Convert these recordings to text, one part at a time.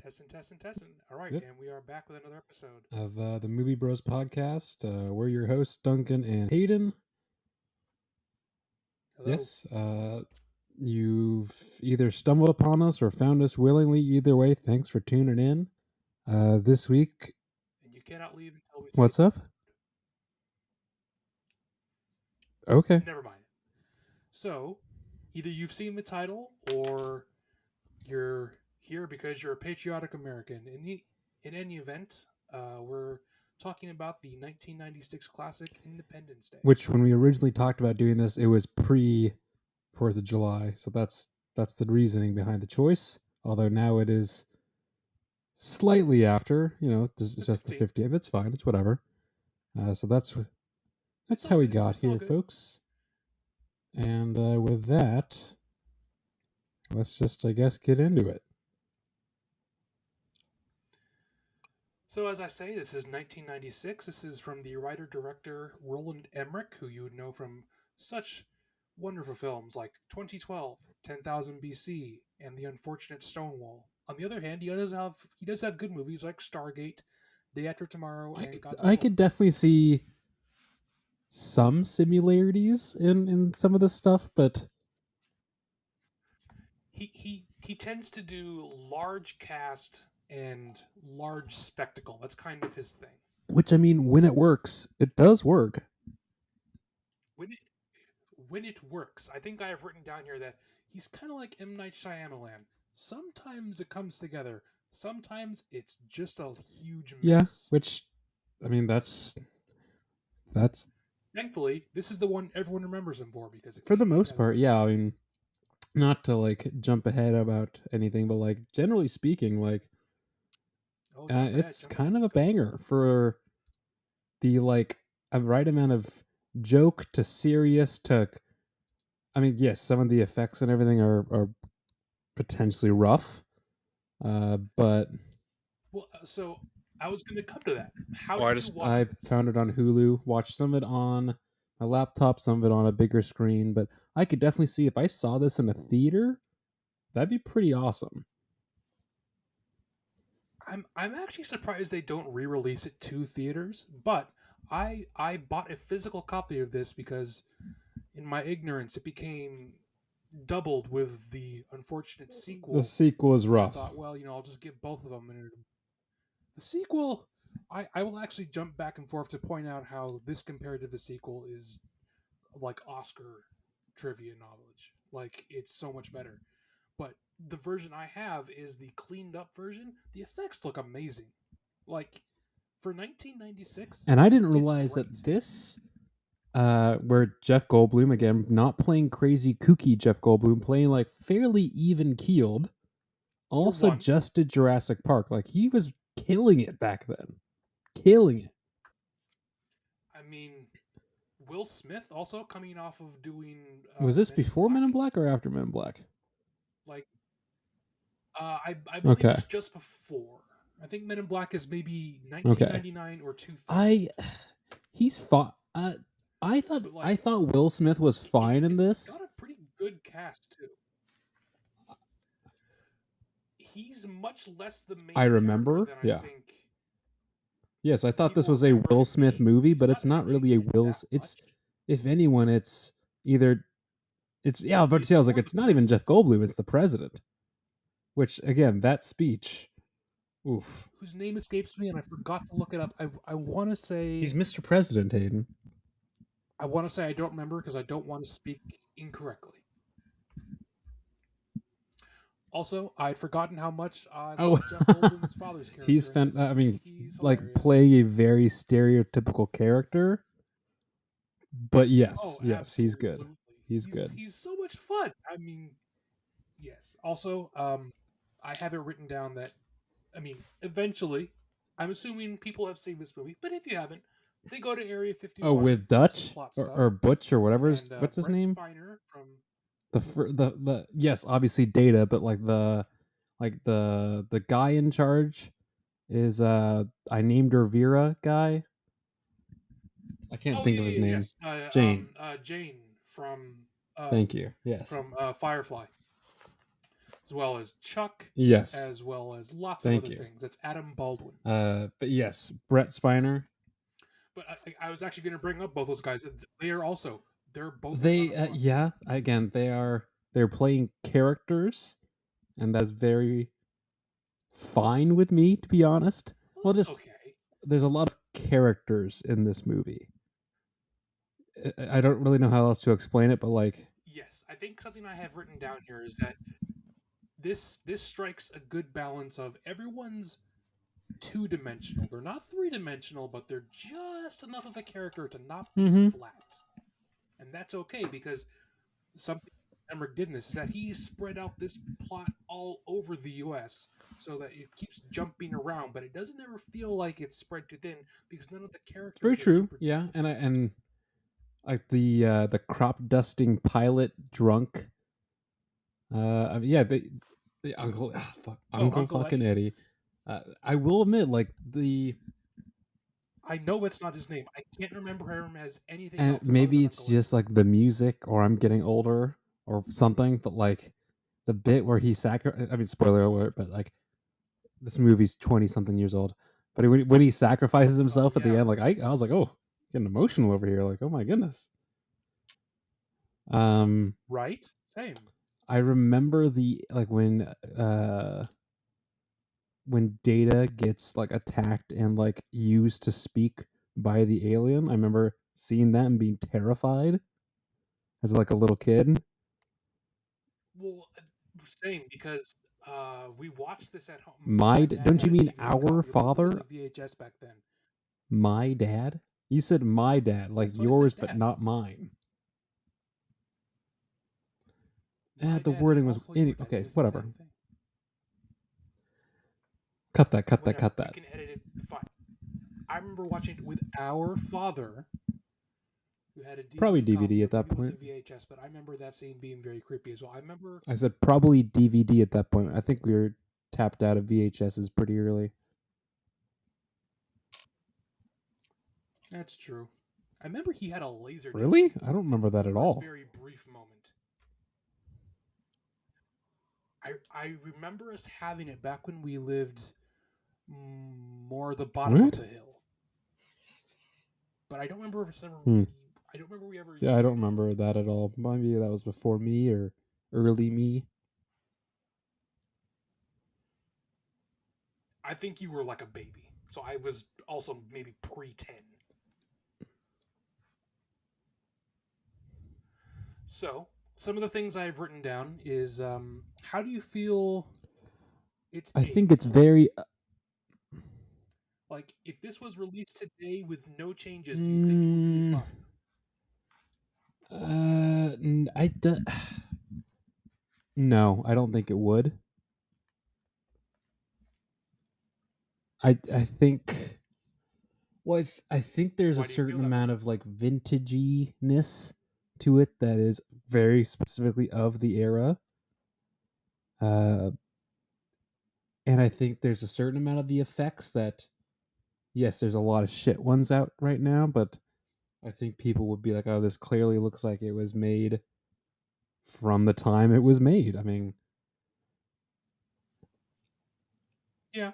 Testing. All right, Good. and we are back with another episode. Of the Movie Bros podcast. We're your hosts, Duncan and Hayden. Hello. Yes, you've either stumbled upon us or found us willingly. Either way, thanks for tuning in. This week, And you cannot leave until we say what's up? Okay. never mind. So, either you've seen the title or you're here because you're a patriotic American. In any event, we're talking about the 1996 classic Independence Day. Which, when we originally talked about doing this, it was pre 4th of July. So that's the reasoning behind the choice. Although now it is slightly after. It's The just the 15th. 50th. It's fine. It's whatever. So that's It's all how we good. got It's all here, good. folks. And with that, let's just, I guess, get into it. So, as I say, this is 1996. This is from the writer-director Roland Emmerich, who you would know from such wonderful films like 2012, 10,000 BC, and The Unfortunate Stonewall. On the other hand, he does have good movies like Stargate, Day After Tomorrow, and I Godzilla. could definitely see some similarities in some of this stuff, but He tends to do large cast and large spectacle. That's kind of his thing. which, I mean, when it works, it does work. When it when it works, I think I have written down here that he's kind of like M. Night Shyamalan. Sometimes it comes together. Sometimes it's just a huge Yeah, mess. which, I mean, that's Thankfully, this is the one everyone remembers him for because it for the came most together part. this Yeah, time. I mean, not to like jump ahead about anything, but like generally speaking, like Oh, jump ahead, it's jump ahead. kind of Let's a go. banger for the like a right amount of joke to serious to. I mean, yes, some of the effects and everything are potentially rough, but Well, so I was going to come to that. How I did you just watch I this? found it on Hulu, watched some of it on my laptop, some of it on a bigger screen, but I could definitely see if I saw this in a theater, that'd be pretty awesome. I'm actually surprised they don't re-release it to theaters, but I bought a physical copy of this because in my ignorance it became doubled with the unfortunate The sequel, sequel is and I rough. thought, well, I'll just get both of them. And the sequel, I will actually jump back and forth to point out how this compared to the sequel is like Oscar trivia knowledge. Like it's so much better. But the version I have is the cleaned up version. The effects look amazing. Like for 1996, And I didn't it's realize great. that this where Jeff Goldblum, again, not playing crazy kooky Jeff Goldblum, playing like fairly even keeled, For also one, just did Jurassic Park. Like he was killing it back then. Killing it. I mean, Will Smith also coming off of doing Was this Men in before Men in Black. Black or after Men in Black? Like, I believe Okay. it's just before. I think Men in Black is maybe Okay. 1999 or 2000. I he's fought. I thought But like, Will Smith was fine in it's this. got a pretty good cast too. He's much less the I main character remember. than I Yeah. think Yes, I thought this people was a remember Will him Smith being. movie, He's but not it's not actually really a in it Will. that It's much. if anyone, it's either it's yeah. But It's I was like, more the it's not even president, Jeff Goldblum. It's the president. Which again, that speech. Oof. whose name escapes me, and I forgot to look it up. I want to He's say Mr. President, Hayden. I don't remember because I don't want to speak incorrectly. Also, I'd forgotten how much I Oh, love Jeff Goldblum's father's he's character in this. I mean, He's like hilarious. playing a very stereotypical character. But Oh, yes, he's good. absolutely. He's good. He's so much fun. I mean, yes. Also, I have it written down that eventually, I'm assuming people have seen this movie, but if you haven't, they go to Area Oh, 51 with for some Dutch plot or, stuff, or Butch or whatever. and What's his Brent name? Spiner from The yes, obviously Data, but like the guy in charge is I named her Vera guy. I can't oh think of his name. yes, Jane. Jane Thank you. Yes. from Firefly. as well as Chuck, Yes, as well as lots of thank other you. things. That's Adam Baldwin. But yes, Brett Spiner. But I was actually going to bring up both those guys. They are also they're both a ton They of fun. yeah, again, they're playing characters, and that's very fine with me, to be honest. Well, Well, that's just okay. there's a lot of characters in this movie. I don't really know how else to explain it, but like, Yes, I think something I have written down here is that this strikes a good balance of everyone's two-dimensional. They're not three-dimensional, but they're just enough of a character to not be mm-hmm. flat. And that's okay because something Emmerich did in this is that he spread out this plot all over the US so that it keeps jumping around, but it doesn't ever feel like it's spread too thin because none of the It's very characters are true. super Yeah, deep. and like the crop dusting pilot drunk. I mean, yeah, the uncle, fuck, Oh, Uncle Uncle fucking Eddie. Eddie. I will admit, like the I know it's not his name. I can't remember him as anything and else other maybe than it's Uncle Eddie. just like the music, or I'm getting older, or something. But like the bit where he I mean, spoiler alert, but like this movie's 20 something years old. But when he sacrifices Oh himself at the yeah, end, like I was like, oh, getting emotional over here. Like, oh my goodness. Um, right. Same. I remember the like when Data gets like attacked and like used to speak by the alien. I remember seeing that and being terrified as like a little kid. Well, same because we watched this at home. My My dad don't had you a mean DVD our copy of it. It was father? a VHS back then. My dad? You said my dad, like That's why I yours, said but dad. not mine. My The dad is wording was also your dad. It okay. is the Whatever. same thing. Cut that. Cut that. Whatever. Cut We that. can edit it. Fine. I remember watching it with our father, who had a Probably DVD copy, DVD or at that maybe it was a point. VHS. But I remember that scene being very creepy as well. I remember. I said probably DVD at that point. I think we were tapped out of VHSs pretty early. That's true. I remember he had a laser disc Really? I don't remember that at for a all. very brief moment. I remember us having it back when we lived more the bottom of What? the hill. But I don't remember if it's ever. Hmm. I don't remember we ever Yeah, I don't used it. remember that at all. Maybe that was before me or early me. I think you were like a baby, so I was also maybe pre-10. So some of the things I've written down is how do you feel it's I think it's aged? very. Like if this was released today with no changes, do you think it would be as Mm, fun? I do, no, I don't think it would. I think. Well, I think there's a Why do you feel certain that way? amount of like vintaginess to it that is very specifically of the era. Uh, and I think there's a certain amount of the effects that, yes, there's a lot of shit ones out right now, but I think people would be like, oh, this clearly looks like it was made from the time it was made. I mean, Yeah,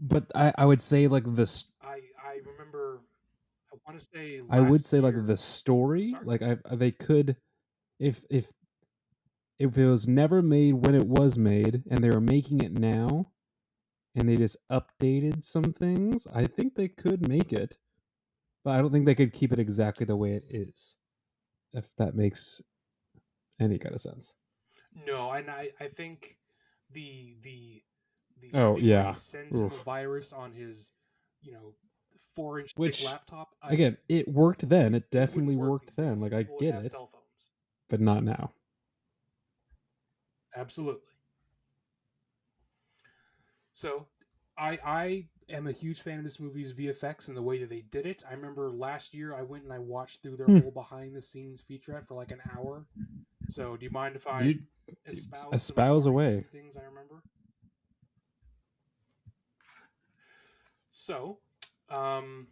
but I would say like I remember. I want to say I would last say like year. the story, Sorry. like they could, if if it was never made when it was made and they were making it now and they just updated some things, I think they could make it, but I don't think they could keep it exactly the way it is, if that makes any kind of sense. No, and I think the the the Oh thing where he yeah. sends him a Oof. virus on his, you know, 4-inch thick Which laptop. again, it worked then. It It wouldn't definitely work worked these then. days. Like I People would get have it, cell phones. but not now. Absolutely. So, I am a huge fan of this movie's VFX and the way that they did it. I remember last year I went and I watched through their Hmm. whole behind the scenes featurette for like an hour. So, do you mind if I You espouse some espouse memories away. and things I remember? So, um,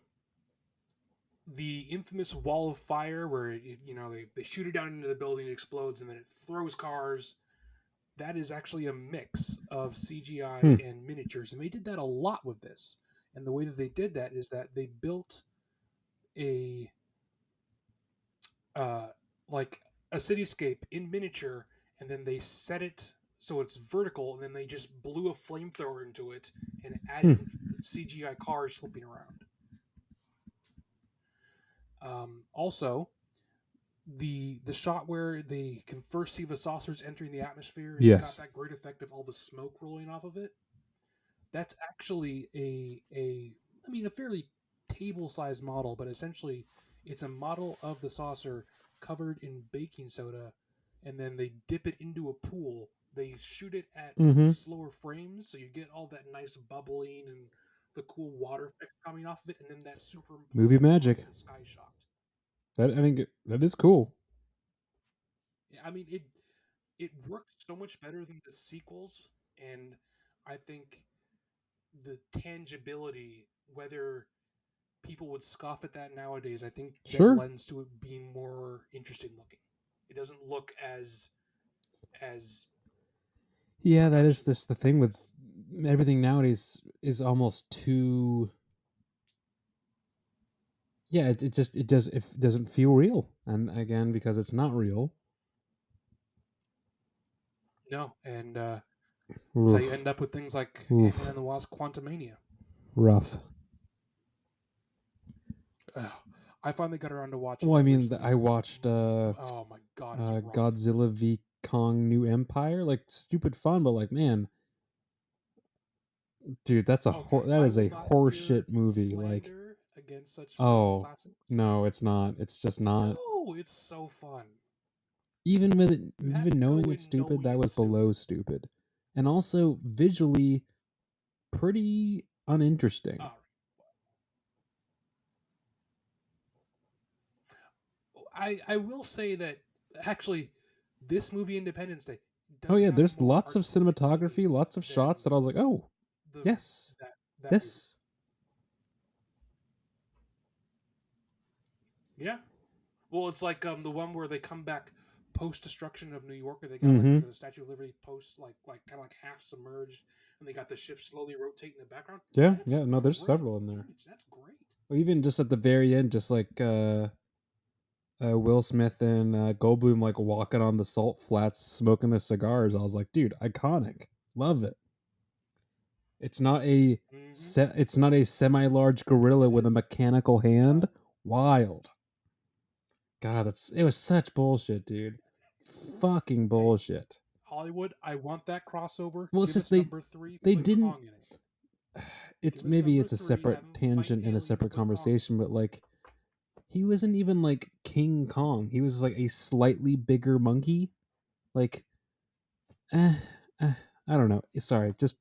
the infamous wall of fire where they shoot it down into the building, it explodes, and then it throws cars. that is actually a mix of CGI Hmm. and miniatures, and they did that a lot with this. And the way that they did that is that they built a uh, like a cityscape in miniature, and then they set it so it's vertical, and then they just blew a flamethrower into it and Hmm. added CGI cars flipping around. Also, the shot where they can first see the saucers entering the atmosphere, and it's got Yes. that great effect of all the smoke rolling off of it. That's actually a I mean a fairly table sized model, but essentially it's a model of the saucer covered in baking soda, and then they dip it into a pool. They shoot it at Mm-hmm. slower frames, so you get all that nice bubbling and the cool water effects coming off of it, and then that Movie superimposed onto magic. the sky shot. That, I mean, that is cool. I mean it works so much better than the sequels, and I think the tangibility, whether people would scoff at that nowadays, I think that Sure. lends to it being more interesting looking. It doesn't look as Yeah, that is production this the like thing with everything nowadays is almost too. Yeah, it just it doesn't feel real, and again because it's not real. no, and that's how you Oof, end up with things like Ant Man oof, and the Wasp: Quantumania. rough. Ugh. I finally got around to watching Well, I it mean, recently. I watched Oh my god, it's rough. Godzilla v Kong New Empire, like stupid fun, but like man, dude, Okay, that I is will a not horseshit hear movie. Like, slander against such fun oh classics. no, it's not. It's just not. No, it's so fun. Even with it, You have even to knowing go it's in stupid, knowing that it's was stupid. below stupid, and also visually pretty uninteresting. All right. I will say that actually, this movie Independence Day Oh does yeah, have there's more lots of artistic cinematography, leanings lots of than shots that I was like, oh the yes, that movie. this. Yeah. Well, it's like the one where they come back post destruction of New York, or they got like Mm-hmm. the Statue of Liberty post like kind of like half submerged, and they got the ship slowly rotating in the background. Yeah, That's a yeah. No, there's great several in there. image. That's great. Or even just at the very end, just like Will Smith and Goldblum like walking on the salt flats, smoking their cigars. I was like, dude, iconic. Love it. It's not a Hmm. it's not a semi-large gorilla It with a is. mechanical hand. Uh, Wild. God, it was such bullshit, dude. Fucking hey, bullshit. Hollywood, I want that crossover. Well, it's Give just us number three. they Put didn't. Kong in it. It's Give us maybe number it's a three. Have separate him fighting tangent and a aliens. separate Put Kong in it. conversation, but like he wasn't even like King Kong. He was like a slightly bigger monkey. Like, eh, eh, I don't know. Sorry, just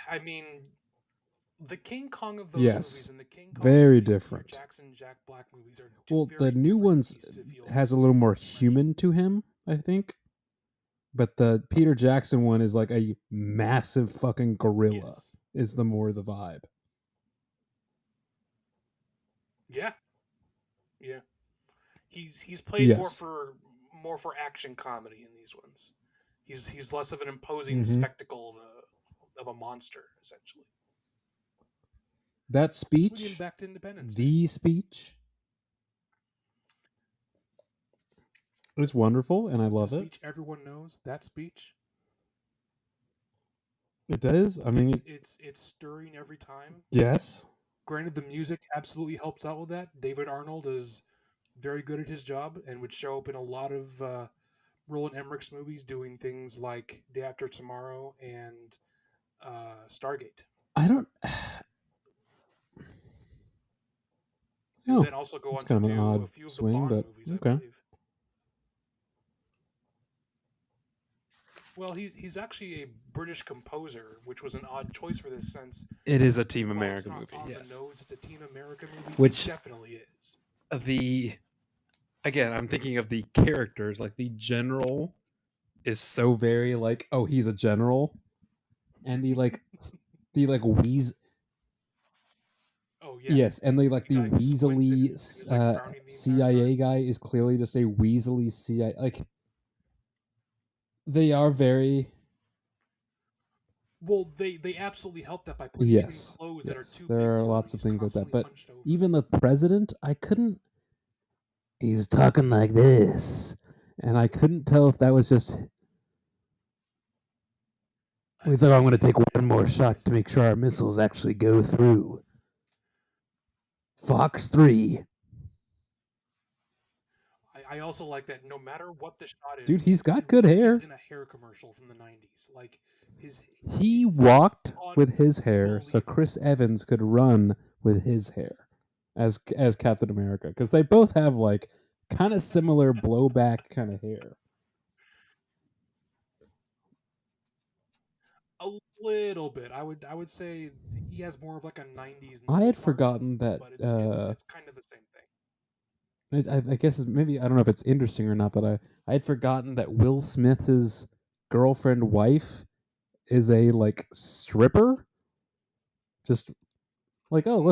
I mean, the King Kong of those movies yes, and the King Kong of very the Peter different. Jackson, Jack Black movies are two Well, the very new different ones beasts, if you'll has a little more mention. human to him, I think. But the Peter Jackson one is like a massive fucking gorilla. Yes. Is the more the vibe. Yeah. Yeah. He's played Yes. more for action comedy in these ones. He's less of an imposing Mm-hmm. spectacle of a monster, essentially. That So we get speech, back to Independence Day. the speech, is wonderful, and I The love it. speech everyone knows. That speech. It does. I mean, It's stirring every time. yes. Granted, the music absolutely helps out with that. David Arnold is very good at his job and would show up in a lot of Roland Emmerich's movies, doing things like Day After Tomorrow and Stargate, I don't. and Oh, then also go it's on to kind of an do a odd few of the swing, Bond but movies, I okay. believe. Well, he's actually a British composer, which was an odd choice for this sense. It is a Team While it's America not movie, on the yes. nose, it's a Team America movie. It Which definitely is. the again, I'm thinking of the characters. Like the general is so very like, oh, he's a general, and the like wheeze. Oh yeah, Yes, and the the guy who squints and weaselly is like frowning the entire time. CIA guy is clearly just a weaselly CIA. Like They are very Well, they absolutely help that by putting him in yes, clothes that are yes. too big There are for him, and lots of he's things like that, constantly but hunched over. even the president, I couldn't. He was talking like this, and I couldn't tell if that was just. He's like, "I'm going to take one more shot to make sure our missiles actually go through." Fox 3. I also like that no matter what the shot Dude, is, he's it got good looks like he's hair. in a hair commercial from the '90s. Like his, He it's walked with his hair so unbelievable. Chris Evans could run with his hair as Captain America because they both have like kind of similar blowback kind of hair. A little bit. I would say he has more of like a '90s I normal had part, forgotten that. but it's kind of the same thing. I guess maybe I don't know if it's interesting or not, but I had forgotten that Will Smith's girlfriend wife is a like stripper. Just like oh Hmm.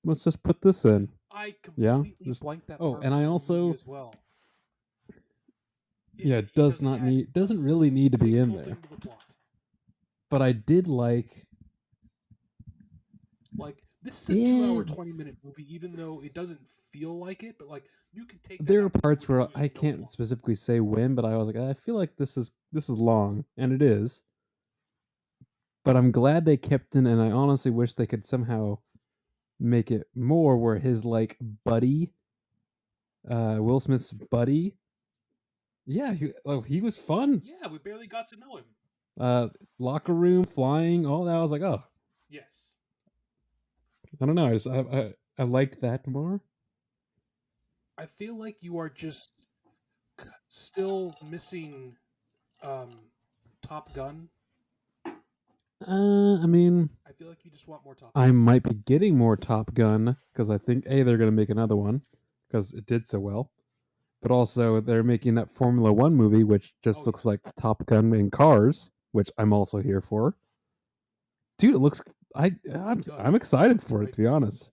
let's just put this in. I Yeah. completely Just blanked that oh, part and I from the movie also as well. yeah it does not Add need a doesn't really need to be in single there. thing to the plot. But I did like Like this is a yeah 2 hour 20-minute movie, even though it doesn't feel like it. But like you can take that there are out and you parts would where lose I no can't plot. specifically say when, but I was like I feel like this is long and it is. But I'm glad they kept in and I honestly wish they could somehow make it more where his like buddy Will Smith's buddy. Yeah, he was fun. Yeah, we barely got to know him. Uh, Locker room, flying, all that. I was like, oh, Yes, I don't know. I liked that more. I feel like you are just still missing um, Top Gun. I mean, I feel like you just want more Top Gun. I might be getting more Top Gun because I think they're gonna make another one because it did so well. But also they're making that Formula One movie, which Oh just yeah, looks like Top Gun in cars, which I'm also here for. Dude, it looks. it does. I'm It excited looks for it great. to be honest.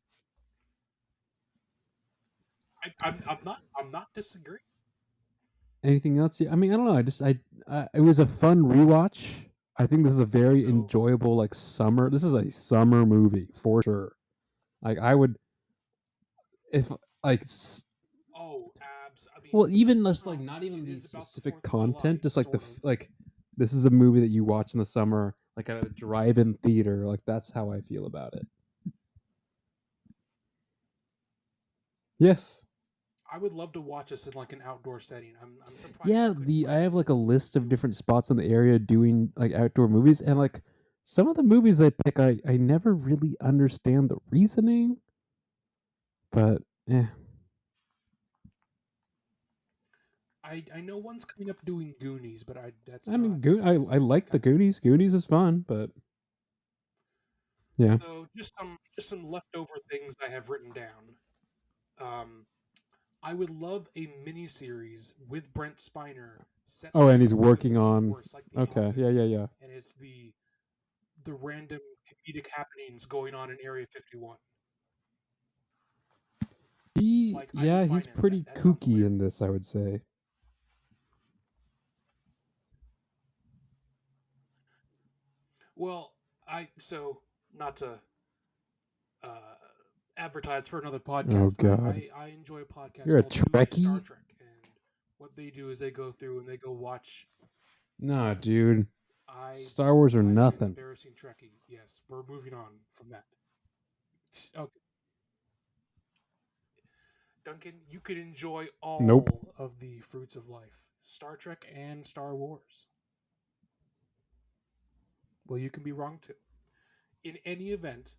I'm not disagreeing. Anything else? I mean, I don't know. It was a fun rewatch. I think this is a very So, enjoyable like summer. This is a summer movie for sure. Like I would if like oh, abs. I mean, well even just like well, not even it the is about the specific 4th of July, content, just like sort of. like this is a movie that you watch in the summer like at a drive-in theater. Like that's how I feel about it. Yes. I would love to watch this in like an outdoor setting. I'm surprised you Yeah, couldn't the I find have like anything a list of doing it. different spots in the area doing like outdoor movies and like some of the movies they pick I never really understand the reasoning, but yeah. I know one's coming up doing Goonies, but I that's I mean not that's I not my like the kind of movie. Goonies. Goonies is fun, but yeah. So just some leftover things I have written down. Um, I would love a miniseries with Brent Spiner set Oh, and he's before the working movie on where it's like The okay. Yeah, yeah, Office yeah. and it's the random comedic happenings going on in Area 51. Like I would He's finance that. pretty That sounds kooky hilarious. in this, I would say. Well, I so not to uh, advertise for another Oh podcast. god. I enjoy a podcast You're a called New Star Trekkie? Trek, and what they do is they go through and they go watch. Nah, dude. I Star Wars or I am an nothing. embarrassing Trekkie. Yes, we're moving on from that. Okay, Duncan, you could enjoy Nope. all of the fruits of life, Star Trek and Star Wars. Well, you can be wrong too. In any event,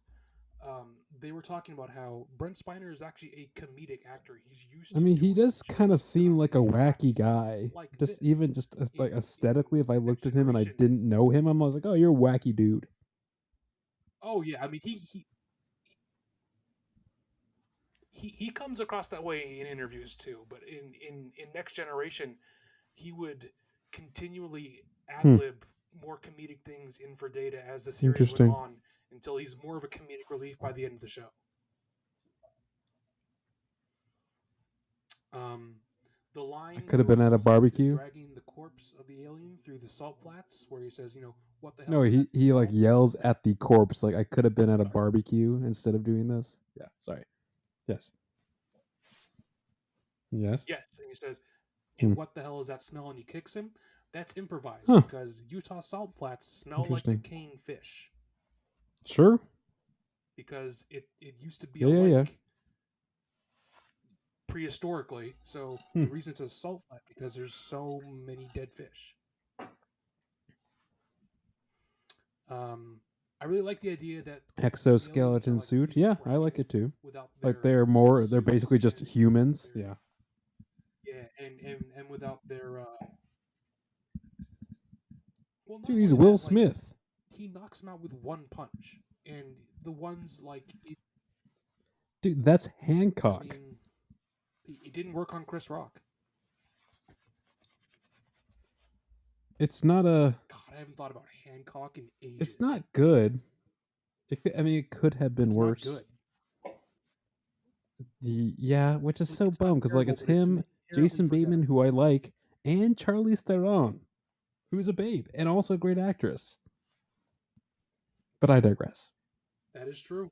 they were talking about how Brent Spiner is actually a comedic actor. He's I used mean, he to does kind of jokes, seem like a comedy, and wacky wacky stuff guy. like Just this. even just like In aesthetically, if I Next looked at him and I Generation, didn't know him, I was like, "Oh, you're a wacky dude." oh yeah, I mean he comes across that way in interviews too. But in Next Generation, he would continually ad Hmm. lib more comedic things in for Data as the series went Interesting. on until he's more of a comedic relief by the end of the show. Um, the I line could have where been at a Will Smith is barbecue. dragging the corpse corpse of the alien through the salt flats, where he says, "What the hell No, is he that he like smell?" yells at the corpse like I could have been at a Sorry. barbecue instead of doing this. Yeah, sorry. Yes. Yes. Yes, and he says, Hmm. "And what the hell is that smell?" And he kicks him. That's improvised Huh. because Utah salt flats smell like Interesting. decaying fish Sure. because it used to be a Yeah, yeah, yeah. lake prehistorically. So Hmm. the reason it's a salt flat because there's so many dead fish. Um, I really like the idea that the aliens are Exoskeleton like suit. really Yeah, I like fragile it too. without Like their they're suits basically just and humans. their Yeah. yeah, and without their well, not Dude, he's only Will that, like Smith. he knocks them out with one punch, and the ones like Dude, that's I Hancock. mean, it didn't work on Chris Rock. It's not a God, I haven't thought about Hancock in it's ages. not good. I mean, it could have been It's not worse. good. Yeah, which is Like so it's not bummed because like terrible, it's but it's him, inherently Jason Bateman, forgettable. who I like, and Charlize Theron, who's a babe and also a great actress. But I digress. That is true.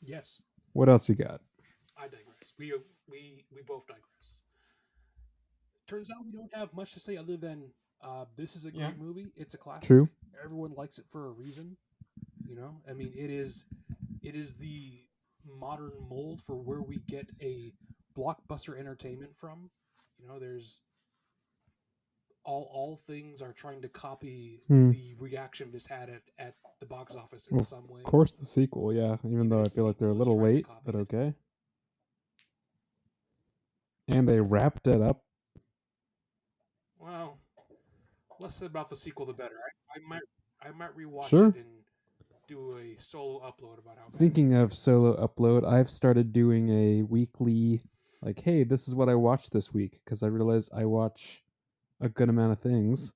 Yes, What else you got? I digress. We both digress. Turns out we don't have much to say other than this is a Yeah. great movie. It's a classic. True. Everyone likes it for a reason. I mean, it is the modern mold for where we get a blockbuster entertainment from. There's all things are trying to copy Hmm. the reaction this had at the box office in Well, some of way. course, the sequel. Yeah, even Even though I its feel like they're a sequel is little trying to late, copy but it. okay. And they wrapped it up. Well, less said about the sequel, the better. I might rewatch Sure. it and do a solo upload about how bad Thinking it is. of solo upload, I've started doing a weekly, like, hey, this is what I watched this week because I realized I watch a good amount of things.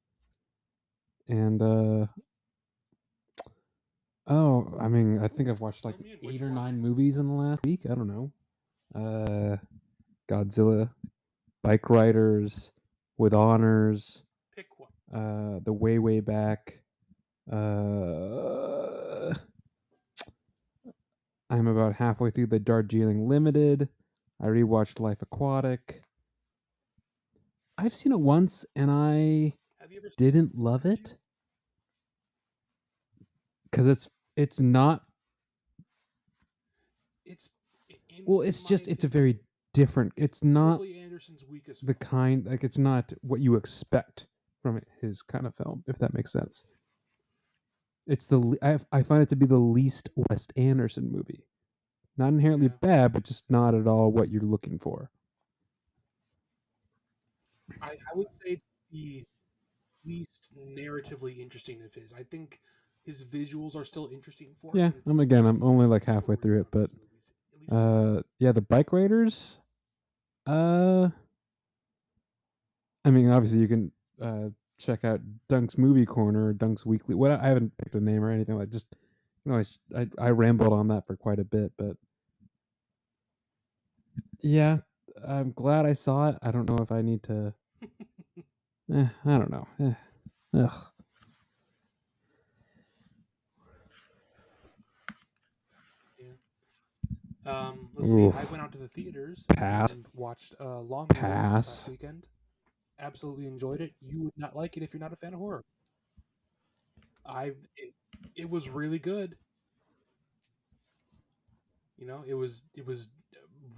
And oh, I mean, I think I've watched like Fill me in. Which 8 or 9 one? movies in the last week. I don't know. Godzilla, Bike Riders, With Honors, Pick one. The Way Way Back. Uh, I'm about halfway through the Darjeeling Limited. I rewatched Life Aquatic. I've seen it once and I Have you ever seen didn't love Darjeeling? it because it's not It's well. in It's my just it's a opinion, very different. It's not probably Anderson's weakest the film. kind like it's not what you expect from his kind of film, if that makes sense. It's I find it to be the least Wes Anderson movie. Not inherently Yeah, bad, but just not at all what you're looking for. I would say it's the least narratively interesting of his. I think his visuals are still interesting for it, Yeah, but it's the I'm least only interesting like halfway story through it, from but his movies, at least in my opinion. yeah, the Bike Raiders. Uh, I mean, obviously you can check out Dunk's Movie Corner or Dunk's Weekly. What I haven't picked a name or anything like. Just I rambled on that for quite a bit, but yeah, I'm glad I saw it. I don't know if I need to. I don't know. Ugh. Yeah. Let's see. I Oof. went out to the theaters Pass. and watched Longing Wolves this past Pass. weekend. Absolutely enjoyed it. You would not like it if you're not a fan of horror. I it was really good. It was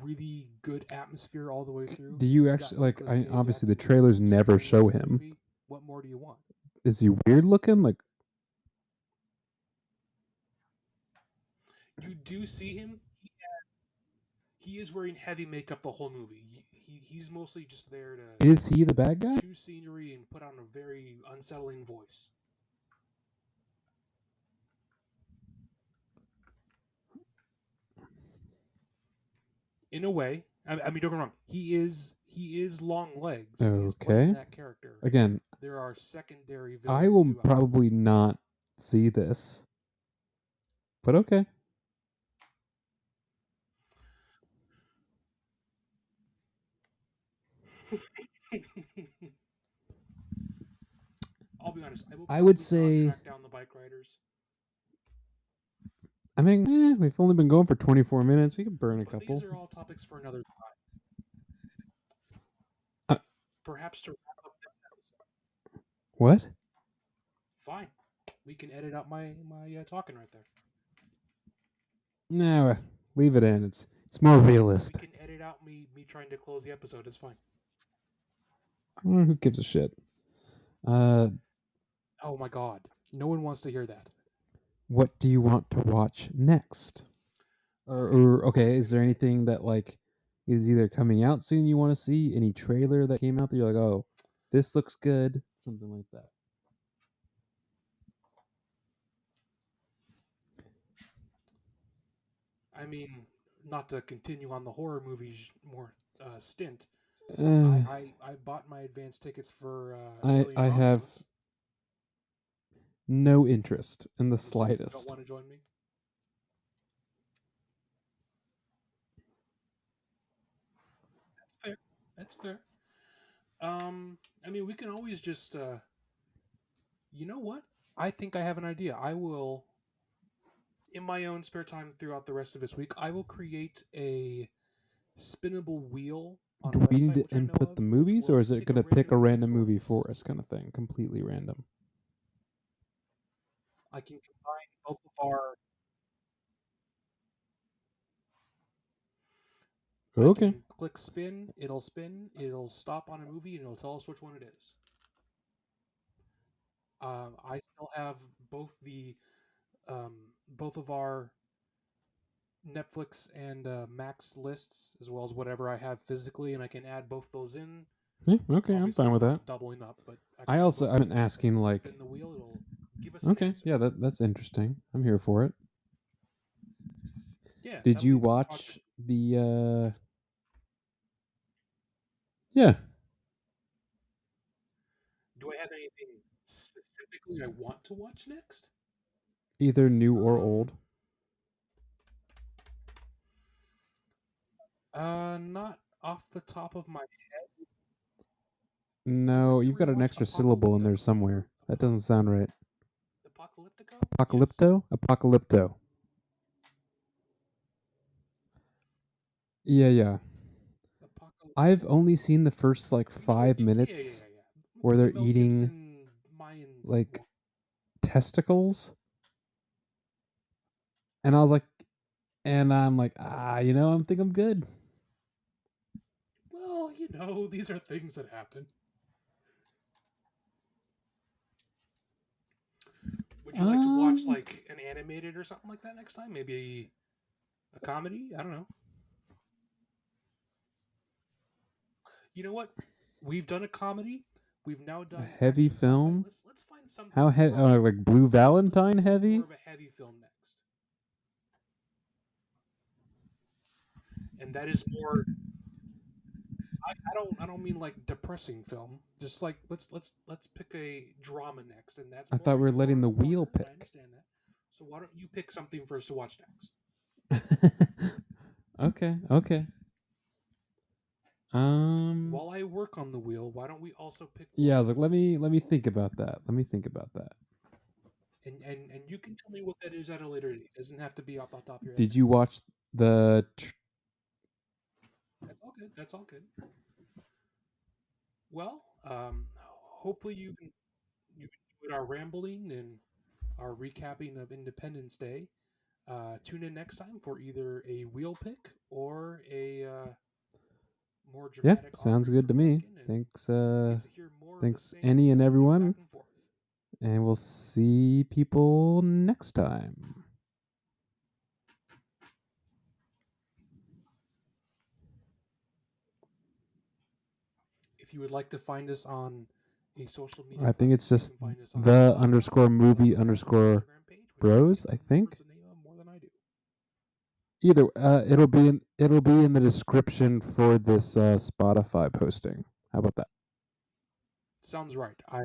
really good atmosphere all the way through. Do you You got actually like? Nicolas I Cage obviously the acting his trailers own never strange show in the him. movie. What more do you want? Is he weird looking? Like, You do see him. He is wearing heavy makeup the whole movie. He's mostly just there to is he the bad guy? chew scenery and put on a very unsettling voice. In a way, I mean, don't get me wrong. He is long legs. He's playing Okay. that character. Again, There are secondary I villains will throughout the probably not see this, but okay. movie. I would We cannot say, track down the bike riders. I mean, we've only been going for 24 minutes. We could burn a But these couple. are all topics for another time. Uh, Perhaps to wrap up this episode. what? Fine. We can edit out my talking right there. No, leave it in. It's more We realistic. can edit out me trying to close the episode. It's fine. Who gives a shit? Oh my god. No one wants to hear that. What do you want to watch next? Okay, is there anything that like is either coming out soon you want to see? Any trailer that came out that you're like, oh, this looks good, something like that. I mean, not to continue on the horror movies more stint. Uh, I bought my advance tickets for I Alien have Romulus. no interest in the So you don't slightest. want to join me? That's fair. That's fair. I mean, we can always just. You know what? I think I have an idea. I will, in my own spare time throughout the rest of this week, I will create a spinnable wheel on a Do we need website to which I know input of, the which movies, or will is it pick a going to pick a random movie movie for for us, kind of thing, completely random? I can combine both of our. I Okay. can click spin. It'll stop on a movie, and it'll tell us which one it is. I still have both of our Netflix and Max lists, as well as whatever I have physically, and I can add both those in. Yeah, okay, I'm Obviously, fine with that. not doubling up, but I I can do also both I've those been ways. asking We'll like, spin the wheel; it'll give us an okay, answer. yeah, that's interesting. I'm here for it. Yeah, Did that way you we can watch it. watch the yeah, Do I have anything specifically I want to watch next? either new or Um, old? not off the top of my. I would No, like to you've got an rewatch extra syllable in there Apocalypto somewhere. or That doesn't sound right. Apocalyptico. Yes. Apocalypto? Apocalypto. Yeah, yeah. I've only seen the first like No, 5 minutes yeah. where they're Mel eating Gibson, Mayan. like testicles, and I was like, and I'm like, I think I'm good. Well, these are things that happen. Would you like to watch Um, like an animated or something like that next time? Maybe a comedy? I don't know. You know what? We've done a comedy. We've now a done heavy action sci-fi. film. Let's find something How that's not. like Blue Let's Valentine pick more heavy? of a heavy film next, and that is more. I don't mean like depressing film. Just like let's pick a drama next, and that's I more thought we in were letting your the wheel corner, and I pick. understand that. So why don't you pick something for us to watch next? Okay, okay. While I work on the wheel, why don't we also pick Yeah, I one? was like, let me think about that. Let me think about that. And you can tell me what that is at a later date. It doesn't have to be off the top of your head Did now. you watch the? That's all good. That's all good. Well, hopefully you've enjoyed our rambling and our recapping of Independence Day. Tune in next time for either a wheel pick or a more Yeah, dramatic sounds offering good to from me. Duncan, and Thanks, we'll get to hear more of the thanks same Annie and everyone, back and forth. and we'll see people next time. If you would like to find us on a social media I think it's platform, you just can find us on the Spotify. underscore movie We also have an underscore Instagram page, which I bros. think I think remembers the name of more than I do. either it'll be in the description for this Spotify posting. How about that? Sounds right. I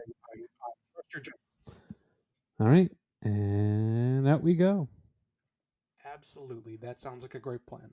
trust your judgment. All right, and out we go. Absolutely. That sounds like a great plan.